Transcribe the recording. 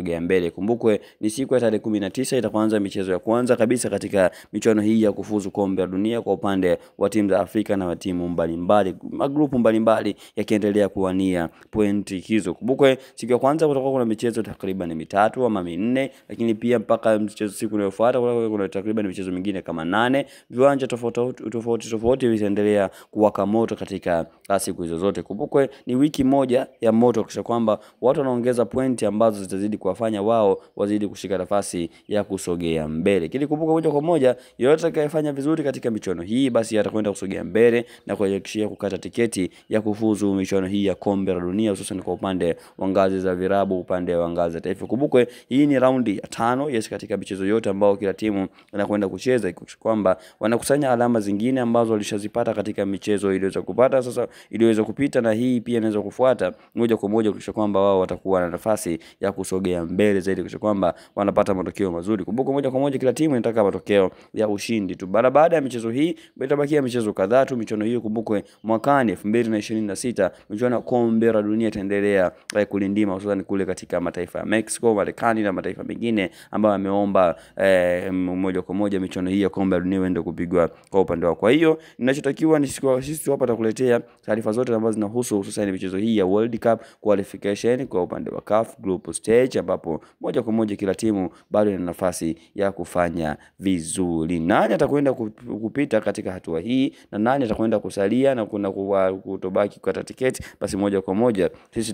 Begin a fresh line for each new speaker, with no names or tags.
kusogea mbele. Kumbukwe ni siku ya tarehe 19 itaanza michezo ya kwanza kabisa katika michuano hii ya kufuzu kombe la dunia kwa upande wa timu za Afrika na timu mbalimbali, magrupu mbalimbali yakiendelea kuwania pointi hizo. Kumbukwe siku ya kwanza kutakuwa kuna michezo takriban mitatu ama minne, lakini pia mpaka mchezo siku inayofuata kuna takriban michezo mingine kama 8. Viwanja tofauti vitaendelea kuwaka moto katika siku hizo zote. Kumbukwe ni wiki moja ya moto, kisha kwamba watu wanaongeza pointi ambazo zitazidi kuwafanya wao wazidi kushika nafasi ya kusogea mbele. Kile kumbuka moja kwa moja, yote atakayefanya vizuri katika michuano hii basi atakwenda kusogea mbele na kuhakikisha kukata tiketi ya kufuzu michuano hii ya kombe la dunia, hususan kwa upande wa ngazi za virabu, upande wa ngazi za taifa. Kumbukwe hii ni raundi ya 5 katika michezo yote ambao kila timu inakwenda kucheza, kwamba wanakusanya alama zingine ambazo walishazipata katika michezo iliyoweza kupata sasa iliyoweza kupita, na hii pia inaweza kufuata moja kwa moja kisha kwamba wao watakuwa na nafasi ya kusogea mbele zaidi, kisha kwamba wanapata matokeo mazuri. Kumbuka moja kwa moja kila timu inataka matokeo ya ushindi tu. Baada ya michezo hii itabakia michezo kadhaa tu. Michuano hiyo kumbukwe mwakani 2026 michuano ya kombe la dunia itaendelea kulindima, hususan kule katika mataifa ya Mexico, Marekani na mataifa mengine ambayo yameomba moja kwa moja michuano hii ya kombe la dunia iende kupigwa kwa upande wao. Kwa hiyo ninachotakiwa ni sisi hapa tutakuletea taarifa zote ambazo zinahusu hususan michezo hii ya World Cup qualification kwa upande wa CAF group stage, ambapo moja kwa moja kila timu bado ina nafasi ya kufanya vizuri. Nani atakwenda kupita katika hatua hii na nani atakwenda kusalia na kuna kutobaki kukata tiketi, basi moja kwa moja sisi